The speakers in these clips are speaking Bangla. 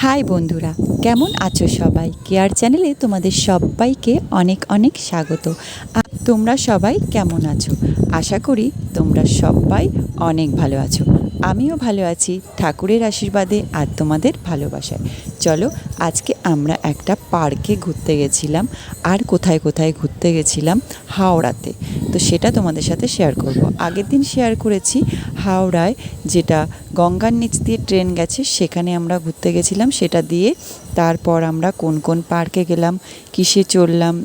হাই বন্ধুরা, কেমন আছো সবাই? কেয়ার চ্যানেলে তোমাদের সবাইকে অনেক অনেক স্বাগত। তোমরা সবাই কেমন আছো? আশা করি তোমরা সবাই অনেক ভালো আছো। আমিও ভালো আছি ঠাকুরের আশীর্বাদে আর তোমাদের ভালোবাসায়। চলো, আজকে আমরা একটা পার্কে ঘুরতে গেছিলাম। আর কোথায় কোথায় ঘুরতে গেছিলাম? হাওড়াতে। তো সেটা তোমাদের সাথে শেয়ার করব। আগের দিন শেয়ার করেছি হাওড়ায়, যেটা গঙ্গার নিচ দিয়ে ট্রেন গেছে, সেখানে আমরা ঘুরতে গেছিলাম। সেটা দিয়ে তারপর আমরা কোন কোন পার্কে গেলাম, কিসে চড়লাম,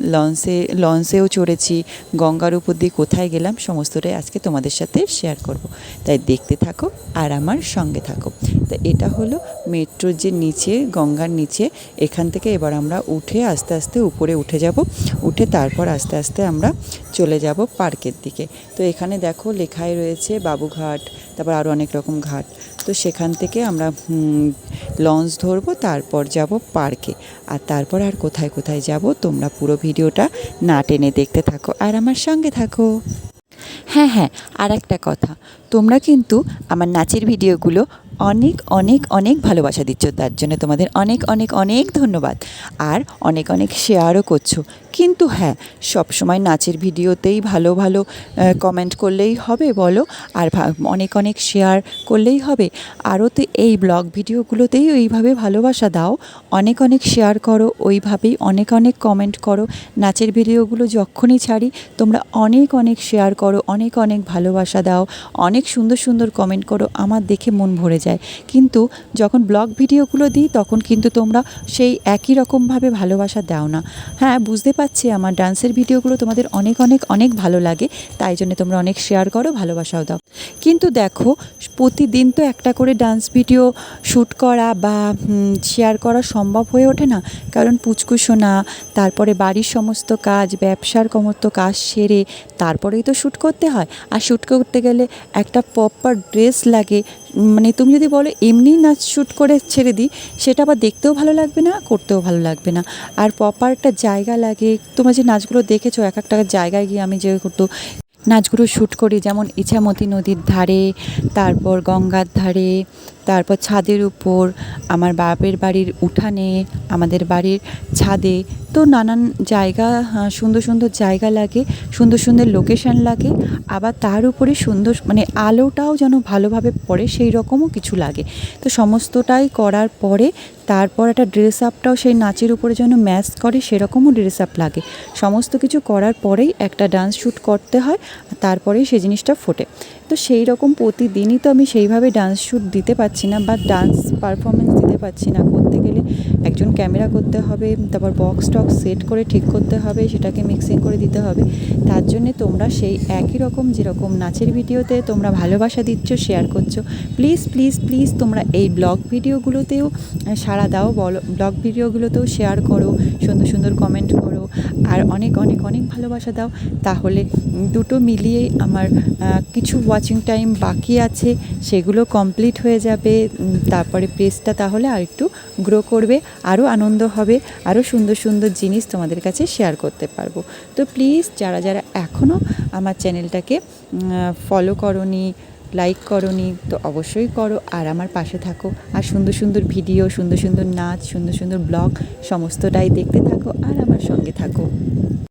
লঞ্চেও চড়েছি, গঙ্গার উপর দিয়ে কোথায় গেলাম, সমস্তটাই আজকে তোমাদের সাথে শেয়ার করব। তাই দেখতে থাকো আর আমার সঙ্গে থাকো। তো এটা হলো মেট্রোর যে নিচে, গঙ্গার নিচে, এখান থেকে এবার আমরা উঠে আস্তে আস্তে উপরে উঠে যাব। উঠে তারপর আস্তে আস্তে আমরা চলে যাব পার্কের দিকে। তো এখানে দেখো লেখাই রয়েছে বাবুঘাট, তারপর আরও অনেক রকম ঘাট। তো সেখান থেকে আমরা লঞ্চ ধরবো, তারপর যাব পার্কে। আর তারপর আর কোথায় কোথায় যাব তোমরা পুরো ভিডিওটা না টেনে দেখতে থাকো আর আমার সঙ্গে থাকো। হ্যাঁ হ্যাঁ, আর একটা কথা, তোমরা কিন্তু আমার নাচের ভিডিওগুলো অনেক অনেক অনেক ভালোবাসা দিচ্ছ, তার জন্য তোমাদের অনেক অনেক অনেক ধন্যবাদ। আর অনেক অনেক শেয়ারও করছো। কিন্তু হ্যাঁ, সবসময় নাচের ভিডিওতেই ভালো ভালো কমেন্ট করলেই হবে বলো? আর অনেক অনেক শেয়ার করলেই হবে? আরও তো এই ব্লগ ভিডিওগুলোতেই ওইভাবে ভালোবাসা দাও, অনেক অনেক শেয়ার করো, ওইভাবেই অনেক অনেক কমেন্ট করো। নাচের ভিডিওগুলো যখনই ছাড়ি তোমরা অনেক অনেক শেয়ার করো, অনেক অনেক ভালোবাসা দাও, অনেক সুন্দর সুন্দর কমেন্ট করো, আমার দেখে মন ভরে যায়। কিন্তু যখন ব্লগ ভিডিওগুলো দিই তখন কিন্তু তোমরা সেই একই রকমভাবে ভালোবাসা দাও না। হ্যাঁ, বুঝতে পারছি আমার ডান্সের ভিডিওগুলো তোমাদের অনেক অনেক অনেক ভালো লাগে, তাই জন্য তোমরা অনেক শেয়ার করো, ভালোবাসাও দাও। কিন্তু দেখো, প্রতিদিন তো একটা করে ডান্স ভিডিও শ্যুট করা বা শেয়ার করা সম্ভব হয়ে ওঠে না, কারণ পুচকুসোনা, তারপরে বাড়ির সমস্ত কাজ, ব্যবসার সমস্ত কাজ সেরে তারপরেই তো শ্যুট করতে হয়। আর শ্যুট করতে গেলে একটা প্রপার ড্রেস লাগে। মানে তুমি যদি বলো এমনি নাচ শ্যুট করে ছেড়ে দিই, সেটা আবার দেখতেও ভালো লাগবে না, করতেও ভালো লাগবে না। আর প্রপার একটা জায়গা লাগে। তোমরা যে নাচগুলো দেখেছো, এক একটা জায়গায় গিয়ে আমি যে করতো নাচগুলো শ্যুট করি, যেমন ইছামতি নদীর ধারে, তারপর গঙ্গার ধারে, তারপর ছাদের উপর, আমার বাপের বাড়ির উঠানে, আমাদের বাড়ির ছাদে, তো নানান জায়গা, সুন্দর সুন্দর জায়গা লাগে, সুন্দর সুন্দর লোকেশান লাগে। আবার তার উপরে সুন্দর মানে আলোটাও যেন ভালোভাবে পড়ে, সেই রকমও কিছু লাগে। তো সমস্তটাই করার পরে তারপর একটা ড্রেস আপটাও সেই নাচের উপরে যেন ম্যাচ করে, সেরকমও ড্রেস আপ লাগে। সমস্ত কিছু করার পরেই একটা ডান্স শ্যুট করতে হয়, তারপরেই সেই জিনিসটা ফোটে। তো সেই রকম প্রতিদিনই তো আমি সেইভাবে ডান্স শ্যুট দিতে পারছি না বা ডান্স পারফরমেন্স দিতে পারছি না। করতে গেলে একজন ক্যামেরা করতে হবে, তারপর বক্স টক্স সেট করে ঠিক করতে হবে, সেটাকে মিক্সিং করে দিতে হবে। তার জন্যে তোমরা সেই একই রকম যেরকম নাচের ভিডিওতে তোমরা ভালোবাসা দিচ্ছ, শেয়ার করছো, প্লিজ প্লিজ প্লিজ তোমরা এই ব্লগ ভিডিওগুলোতেও সাড়া দাও, ব্লগ ভিডিওগুলোতেও শেয়ার করো, সুন্দর সুন্দর কমেন্ট করো, আর অনেক অনেক অনেক ভালোবাসা দাও। তাহলে দুটো মিলিয়েই আমার কিছু ওয়াচিং টাইম বাকি আছে, সেগুলো কমপ্লিট হয়ে যাবে। তারপরে পেজটা তাহলে আর একটু গ্রো করবে, আরও আনন্দ হবে, আরও সুন্দর সুন্দর জিনিস তোমাদের কাছে শেয়ার করতে পারবো। তো প্লিজ যারা যারা এখনও আমার চ্যানেলটাকে ফলো করোনি, লাইক করোনি, তো অবশ্যই করো আর আমার পাশে থাকো। আর সুন্দর সুন্দর ভিডিও, সুন্দর সুন্দর নাচ, সুন্দর সুন্দর ব্লগ সমস্তটাই দেখতে থাকো আর আমার সঙ্গে থাকো।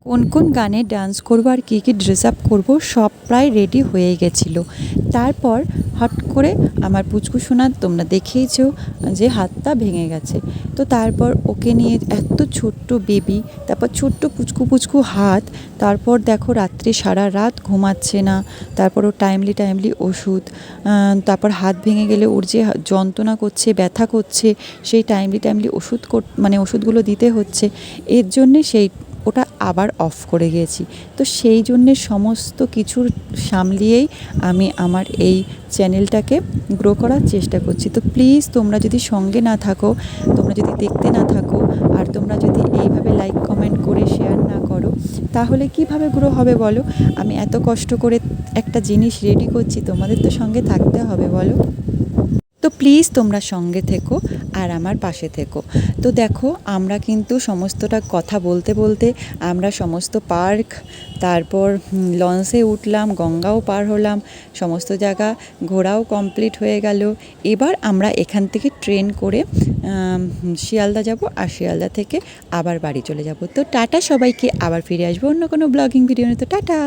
কোন কোন গানে ডান্স করবো আর কী কী ড্রেস আপ করবো সব প্রায় রেডি হয়ে গেছিলো। তারপর হট করে আমার পুচকুসোনা, তোমরা দেখেইছো যে হাতটা ভেঙে গেছে। তো তারপর ওকে নিয়ে, এত ছোট্ট বেবি, তারপর ছোট্ট পুচকু পুচকু হাত, তারপর দেখো রাত্রে সারা রাত ঘুমাচ্ছে না, তারপর ও টাইমলি ওষুধ, তারপর হাত ভেঙে গেলে ওর যে যন্ত্রণা করছে, ব্যথা করছে, সেই টাইমলি ওষুধ মানে ওষুধগুলো দিতে হচ্ছে। এর জন্যে ওটা আবার অফ করে গিয়েছি। তো সেই জন্যে সমস্ত কিছুর সামলিয়েই আমি আমার এই চ্যানেলটাকে গ্রো করার চেষ্টা করছি। তো প্লিজ তোমরা যদি সঙ্গে না থাকো, তোমরা যদি দেখতে না থাকো, আর তোমরা যদি এইভাবে লাইক কমেন্ট করে শেয়ার না করো, তাহলে কিভাবে গ্রো হবে বলো? আমি এত কষ্ট করে একটা জিনিস রেডি করছি, তোমাদের তো সঙ্গে থাকতে হবে বলো। তো প্লিজ তোমরা সঙ্গে থেকো আর আমার পাশে থেকো। তো দেখো আমরা কিন্তু সমস্তটা কথা বলতে বলতে আমরা সমস্ত পার্ক, তারপর লঞ্চে উঠলাম, গঙ্গাও পার হলাম, সমস্ত জায়গা ঘোরাও কমপ্লিট হয়ে গেল। এবার আমরা এখান থেকে ট্রেন করে শিয়ালদা যাব, আর শিয়ালদা থেকে আবার বাড়ি চলে যাব। তো টাটা সবাইকে, আবার ফিরে আসবো অন্য কোনো ব্লগিং ভিডিও নিয়ে। তো টাটা।